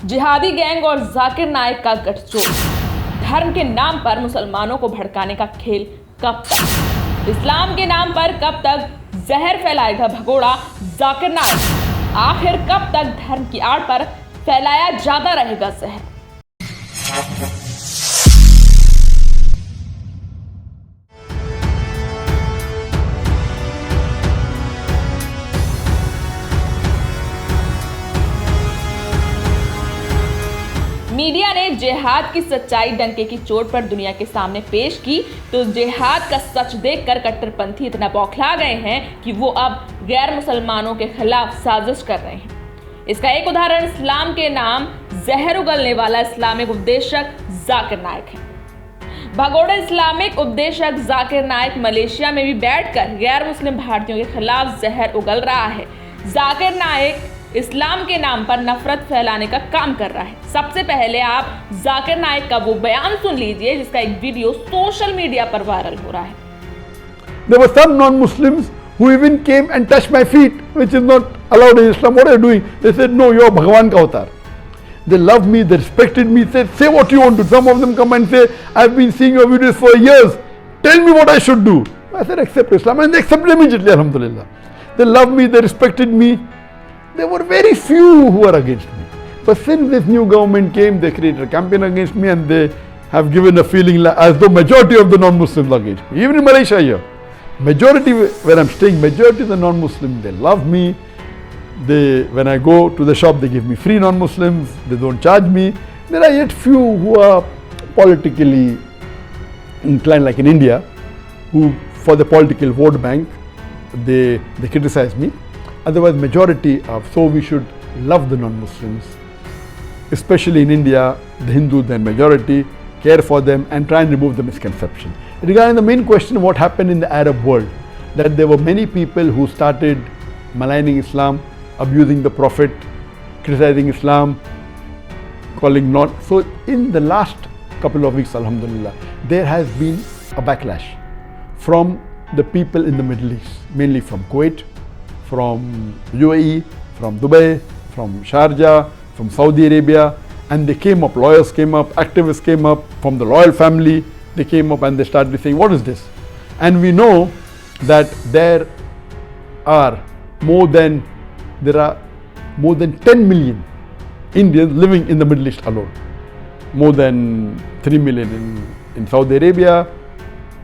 जिहादी गैंग और जाकिर नाइक का गठजोड़, धर्म के नाम पर मुसलमानों को भड़काने का खेल कब तक? इस्लाम के नाम पर कब तक जहर फैलाएगा भगोड़ा जाकिर नाइक? आखिर कब तक धर्म की आड़ पर फैलाया जाता रहेगा जहर? मीडिया ने जिहाद की सच्चाई डंके की चोट पर दुनिया के सामने पेश की तो जिहाद का सच देखकर कट्टरपंथी इतना बौखला गए हैं कि वो अब गैर मुसलमानों के खिलाफ साजिश कर रहे हैं। इसका एक उदाहरण इस्लाम के नाम जहर उगलने वाला इस्लामिक उपदेशक जाकिर नाइक है। भगोड़े इस्लामिक उपदेशक जाकिर नाइक मलेशिया में भी बैठकर गैर मुस्लिम भारतीयों के खिलाफ जहर उगल रहा है। जाकिर नाइक इस्लाम के नाम पर नफरत फैलाने का काम कर रहा है। सबसे पहले आप जाकिर नाइक का वो बयान सुन लीजिए जिसका एक वीडियो सोशल मीडिया पर वायरल हो रहा है। There were some non-Muslims who even came and touched my feet, which is not allowed in Islam. What are you doing? They said, no, you are Bhagwan ka avatar. They loved me, they respected me, said, say what you want to. Some of them come and say, I've been seeing your videos for years. Tell me what I should do. I said, accept Islam. And they accepted immediately, alhamdulillah. They loved me, they respected me. There were very few who were against me. But since this new government came, they created a campaign against me and they have given a feeling as though majority of the non-Muslims are against me. Even in Malaysia here, majority where I'm staying, majority of the non-Muslims, they love me. When I go to the shop, they give me free non-Muslims. They don't charge me. There are yet few who are politically inclined, like in India, who for the political vote bank, they criticize me. Otherwise, majority of, so we should love the non-Muslims, especially in India, the Hindus and majority, care for them and try and remove the misconception. Regarding the main question, what happened in the Arab world, that there were many people who started maligning Islam, abusing the Prophet, criticizing Islam, calling not. So in the last couple of weeks, alhamdulillah, there has been a backlash from the people in the Middle East, mainly from Kuwait, from UAE, from Dubai, from Sharjah, from Saudi Arabia, and they came up, lawyers came up, activists came up, from the royal family, they came up and they started saying, what is this? And we know that there are more than 10 million Indians living in the Middle East alone. More than 3 million in Saudi Arabia,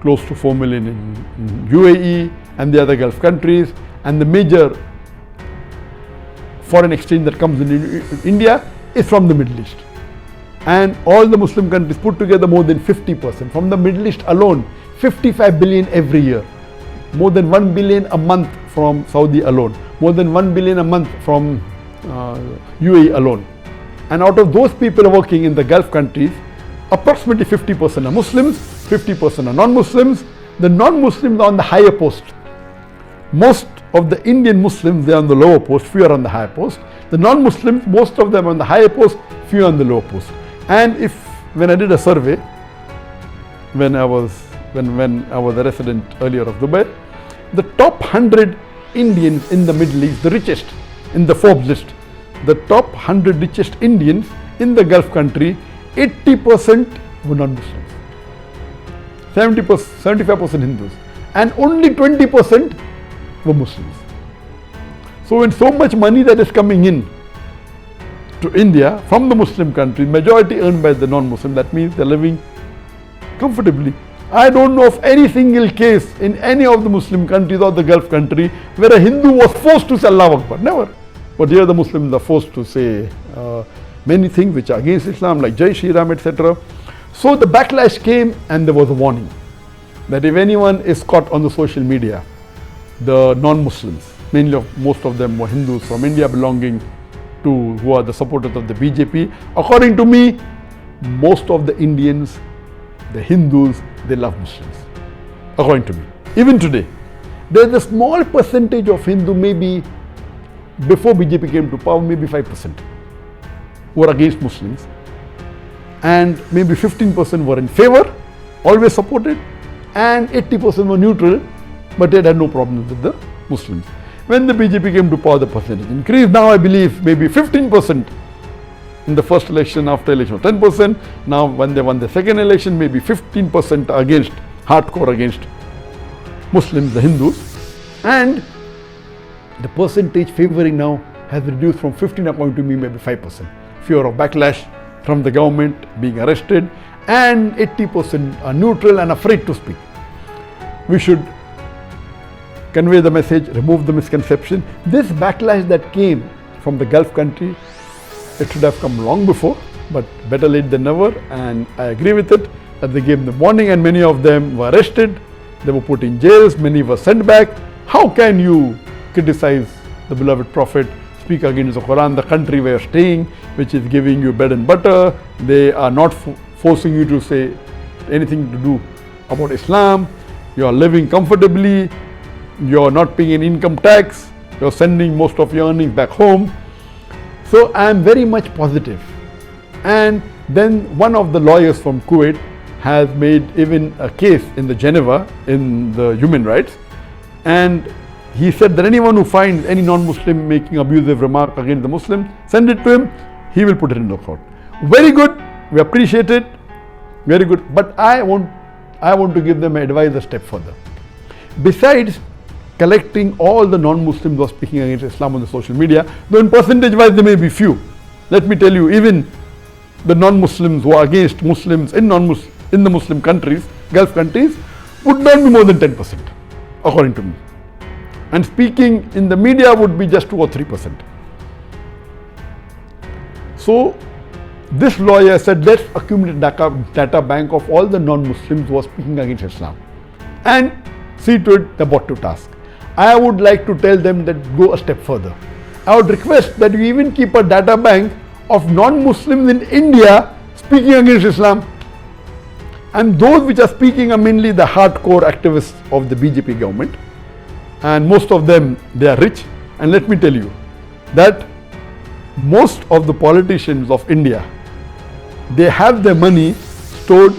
close to 4 million in UAE and the other Gulf countries. And the major foreign exchange that comes in India is from the Middle East. And all the Muslim countries put together, more than 50%. From the Middle East alone, 55 billion every year. More than 1 billion a month from Saudi alone. More than 1 billion a month from UAE alone. And out of those people working in the Gulf countries, approximately 50% are Muslims, 50% are non-Muslims. The non-Muslims are on the higher post. Most of the Indian Muslims, they are on the lower post, few are on the higher post. The non-Muslims, most of them on the higher post, few on the lower post. And when I did a survey, when I was a resident earlier of Dubai, the top 100 Indians in the Middle East, the richest in the Forbes list, the top 100 richest Indians in the Gulf country, 80% were non-Muslims, 75% Hindus, and only 20% were Muslims. So when so much money that is coming in to India from the Muslim countries, majority earned by the non-Muslim, that means they're living comfortably. I don't know of any single case in any of the Muslim countries or the Gulf country where a Hindu was forced to say Allahu Akbar, never. But here the Muslims are forced to say many things which are against Islam, like Jai Shri Ram, etc. So the backlash came and there was a warning that if anyone is caught on the social media, the non-Muslims, mainly most of them were Hindus from India belonging to, who are the supporters of the BJP. According to me, most of the Indians, the Hindus, they love Muslims. According to me. Even today, there's a small percentage of Hindu, maybe before BJP came to power, maybe 5% who are against Muslims. And maybe 15% were in favor, always supported, and 80% were neutral, but they had no problems with the Muslims. When the BJP came to power, the percentage increased. Now I believe maybe 15% in the first election, after election 10%. Now when they won the second election, maybe 15% against, hardcore against Muslims, the Hindus. And the percentage favoring now has reduced from 15 according to me, maybe 5%. Fear of backlash from the government, being arrested, and 80% are neutral and afraid to speak. We should convey the message, remove the misconception. This backlash that came from the Gulf country, it should have come long before, but better late than never, and I agree with it, that they gave them warning and many of them were arrested, they were put in jails, many were sent back. How can you criticize the beloved Prophet, speak against the Quran, the country where you're staying, which is giving you bread and butter? They are not forcing you to say anything to do about Islam. You are living comfortably, you are not paying any income tax, you are sending most of your earnings back home. So I am very much positive. And then one of the lawyers from Kuwait has made even a case in the Geneva in the human rights, and he said that anyone who finds any non-Muslim making abusive remark against the Muslim, send it to him, he will put it in the court. Very good, we appreciate it, very good, but I want to give them advice a step further. Besides collecting all the non-Muslims who are speaking against Islam on the social media, though in percentage wise they may be few, let me tell you, even the non-Muslims who are against Muslims in the Muslim countries, Gulf countries, would not be more than 10%, according to me. And speaking in the media would be just 2 or 3%. So this lawyer said, let's accumulate data bank of all the non-Muslims who are speaking against Islam and see to it they're brought to task. I would like to tell them that go a step further. I would request that you even keep a data bank of non-Muslims in India speaking against Islam, and those which are speaking are mainly the hardcore activists of the BJP government, and most of them, they are rich. And let me tell you that most of the politicians of India, they have their money stored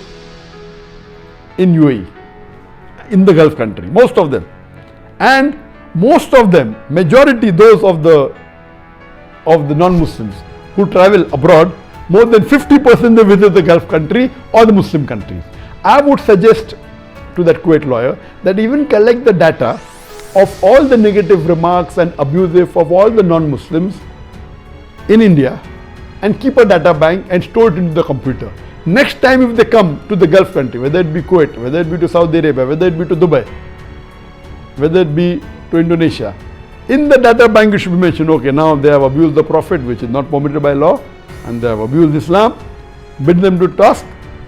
in UAE, in the Gulf country, most of them. And most of them, majority those of the non-Muslims who travel abroad, more than 50% they visit the Gulf country or the Muslim countries. I would suggest to that Kuwait lawyer that even collect the data of all the negative remarks and abusive of all the non-Muslims in India and keep a data bank and store it into the computer. Next time if they come to the Gulf country, whether it be Kuwait, whether it be to Saudi Arabia, whether it be to Dubai, whether it be to Indonesia, in the data bank it should be mentioned, okay, now they have abused the Prophet, which is not permitted by law, and they have abused Islam, bid them to task,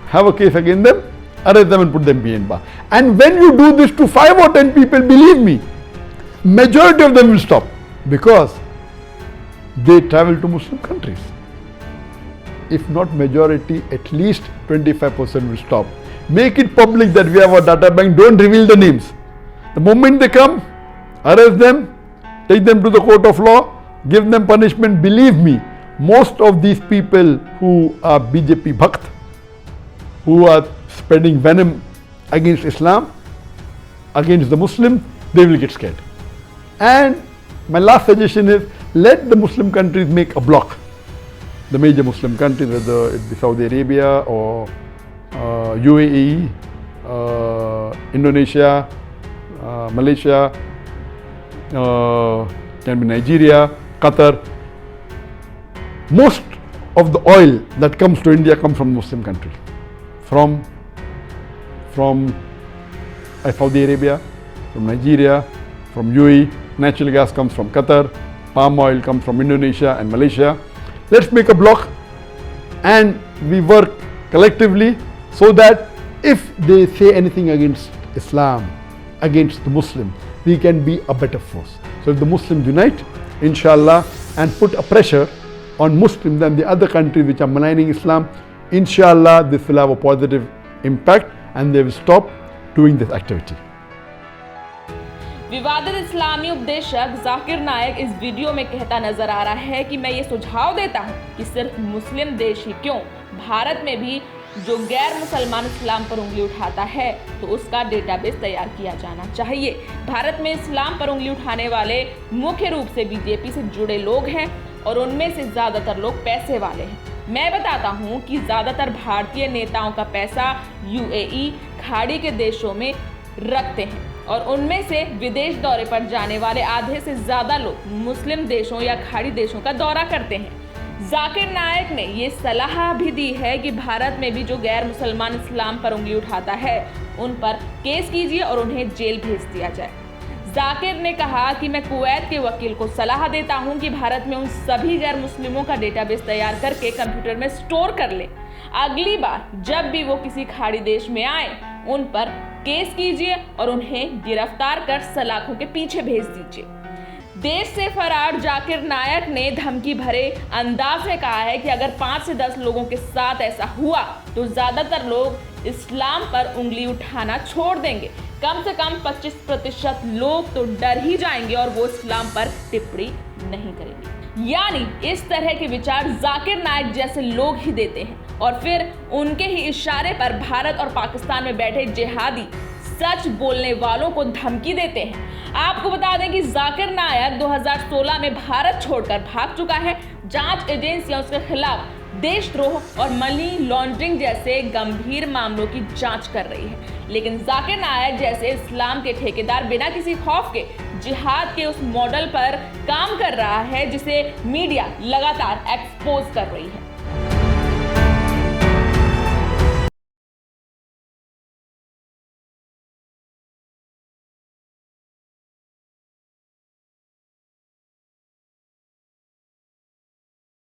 have a case against them, arrest them and put them behind bar. And when you do this to 5 or 10 people, believe me, majority of them will stop, because they travel to Muslim countries. If not majority, at least 25% will stop. Make it public that we have a data bank, don't reveal the names. The moment they come, arrest them, take them to the court of law, give them punishment. Believe me, most of these people who are BJP Bhakt, who are spreading venom against Islam, against the Muslims, they will get scared. And my last suggestion is, let the Muslim countries make a block. The major Muslim countries, whether it be Saudi Arabia or UAE, Indonesia, Malaysia, can be Nigeria, Qatar. Most of the oil that comes to India comes from Muslim countries, from Saudi Arabia, from Nigeria, from UAE. Natural gas comes from Qatar, palm oil comes from Indonesia and Malaysia. Let's make a block and we work collectively so that if they say anything against Islam, against the Muslim, we can be a better force. So if the Muslims unite, inshallah, and put a pressure on Muslims and the other countries which are maligning Islam, inshallah this will have a positive impact and they will stop doing this activity. विवादित इस्लामी उपदेशक जाकिर नायक इस video में कहता नजर आ रहा है कि मैं ये सुझाव देता हूं कि सिर्फ मुस्लिम देश ही क्यों, भारत में भी जो गैर मुसलमान इस्लाम पर उंगली उठाता है तो उसका डेटाबेस तैयार किया जाना चाहिए। भारत में इस्लाम पर उंगली उठाने वाले मुख्य रूप से बीजेपी से जुड़े लोग हैं और उनमें से ज्यादातर लोग पैसे वाले हैं। मैं बताता हूं कि ज्यादातर भारतीय नेताओं का पैसा यूएई खाड़ी के देशों में रखते हैं और उनमें से विदेश दौरे पर जाने वाले आधे से ज्यादा लोग मुस्लिम देशों या खाड़ी देशों का दौरा करते हैं। जाकिर नायक ने ये सलाह भी दी है कि भारत में भी जो गैर मुसलमान इस्लाम पर उंगली उठाता है उन पर केस कीजिए और उन्हें जेल भेज दिया जाए। जाकिर ने कहा कि मैं कुवैत के वकील को सलाह देता हूं कि भारत में उन सभी गैर मुस्लिमों का डेटाबेस तैयार करके कंप्यूटर में स्टोर कर ले। अगली बार जब भी वो किसी खाड़ी देश में आए उन पर केस कीजिए और उन्हें गिरफ्तार कर सलाखों के पीछे भेज दीजिए। देश से फरार जाकिर नायक ने धमकी भरे अंदाज में कहा है कि अगर 5 से 10 लोगों के साथ ऐसा हुआ तो ज्यादातर लोग इस्लाम पर उंगली उठाना छोड़ देंगे। कम से कम 25% लोग तो डर ही जाएंगे और वो इस्लाम पर टिप्पणी नहीं करेंगे। यानी इस तरह के विचार जाकिर नायक जैसे लोग ही देते हैं और फिर उनके ही इशारे पर भारत और पाकिस्तान में बैठे जिहादी सच बोलने वालों को धमकी देते हैं। आपको बता दें कि जाकिर नायक 2016 में भारत छोड़कर भाग चुका है। जांच एजेंसियां उसके खिलाफ देशद्रोह और मनी लॉन्ड्रिंग जैसे गंभीर मामलों की जांच कर रही है। लेकिन जाकिर नायक जैसे इस्लाम के ठेकेदार बिना किसी खौफ के जिहाद के उस मॉडल पर काम कर रहा है जिसे मीडिया लगातार एक्सपोज कर रही है।